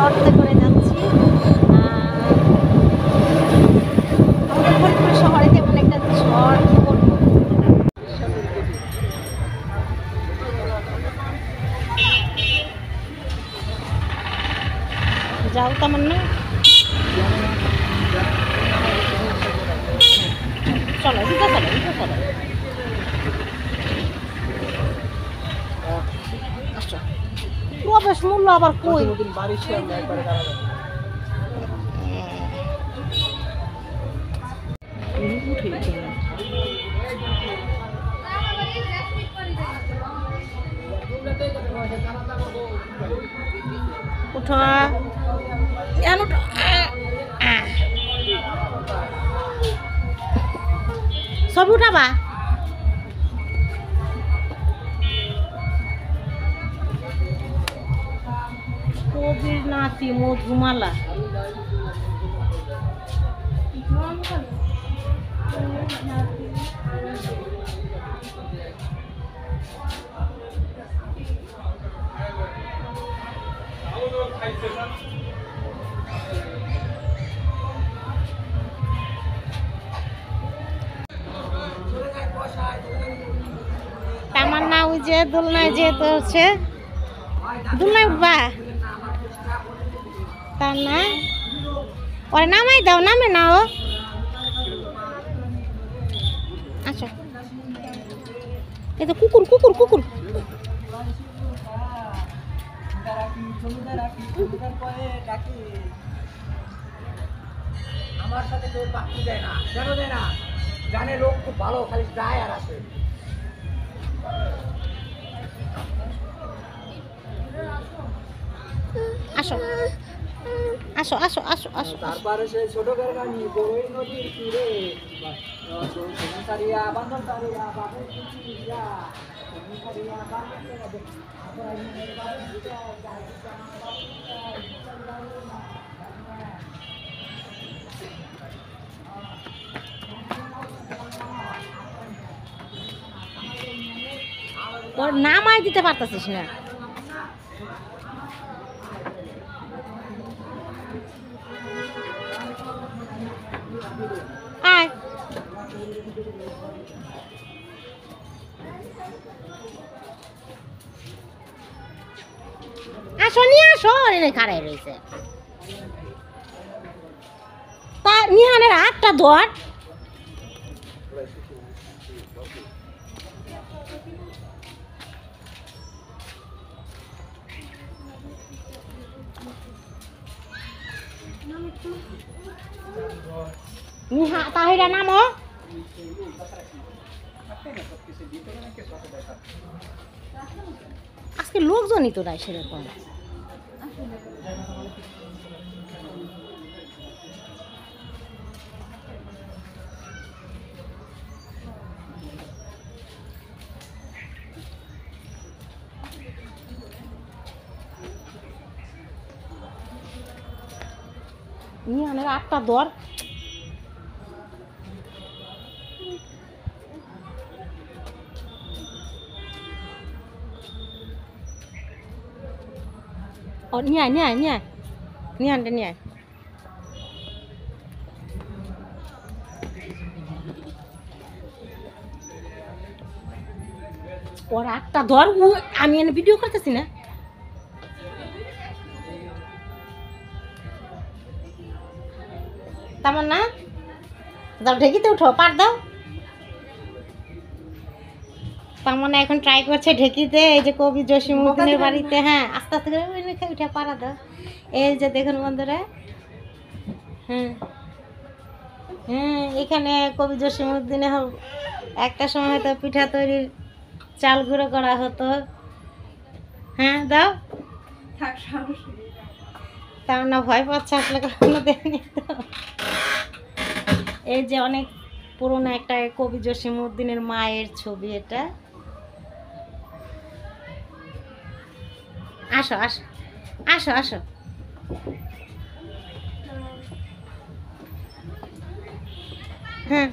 অটোতে করে যাচ্ছি। আমাদের ফরিদপুর শহরে তেমন একটা ঝড় কি বলবো, যাও তেমন না। চলো দিতে চলো দিতে চলো। আচ্ছা প্রবেশ মূল্য আবার কই? উঠো এখন উঠো। ছবি উঠাবা? কবির নাতি মধুমালা। তামান্না ওই যে দোলনায় যেতে হচ্ছে, দোলনায় উঠবা তা না? ওরে নামাই দাও, নামে নাও। আচ্ছা এই তো কুকুর কুকুর কুকুর। আমার সাথে কেউ পাখি দেয় না, কেন দেয় না জানে, লোক খুব ভালো, খালি যায় আর আসে। আসো আসো আসো আসো আসো। তারপরে সেই ছোট গাড়ি বড়ই নদীর তীরে সারিয়া বান্ধব সারিয়া বাবু চিচিয়া সারিয়া বান্ধব তোর নামাই দিতে পারতেছিস না। আয় আসো নিয়ে আসো, এনে খাড়াই রয়েছে। তা নিহানের হাতটা ধর। নিহা তাহিরা নামো। আজকে লোকজনই তো নাই সেরকম। নিহানের আটটা দর। ও নিয়ে আয় নিয়ে আয় নিয়ে আয়, নিহানটা নিয়ে আয়। ওর আটটা ধর, আমি এনে ভিডিও করতেছি না। তেমন না যাও ঢেকিতে উঠো, পার দাও। তার মানে এখন ট্রাই করছে ঢেকিতে। এই যে কবি জসীমউদ্দিনের বাড়িতে, হ্যাঁ আস্তে আস্তে করে উঠে পারা দাও। এই যে দেখুন বন্ধুরা, হ্যাঁ হ্যাঁ এখানে কবি জসীমউদ্দিনে একটা সময় হয়তো পিঠা তৈরির চাল গুঁড়ো করা হতো। হ্যাঁ দাও। তার না ভয় পাচ্ছে আসলে, কখনো দেখেনি তো। এই যে অনেক পুরোনো একটা কবি জসীমউদ্দিনের মায়ের ছবি এটা। আসো আসো আসো আসো। হ্যাঁ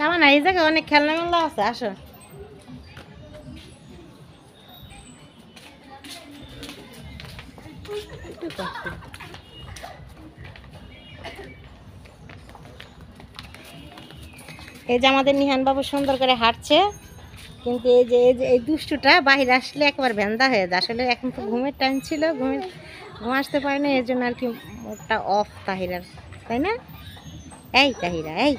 আমার না এই জায়গায় অনেক খেলনা মেলা আছে, আসো। এই যে আমাদের নিহান বাবু সুন্দর করে হাঁটছে, কিন্তু এই দুষ্টুটা বাইরে আসলে একবার ভ্যান্দা হয়ে যায়। আসলে এখন তো ঘুমের টাইম ছিল, ঘুম আসতে পারে না, এর জন্য আর কি মুডটা অফ তাহিরার, তাই না? এই তাহিরা, এই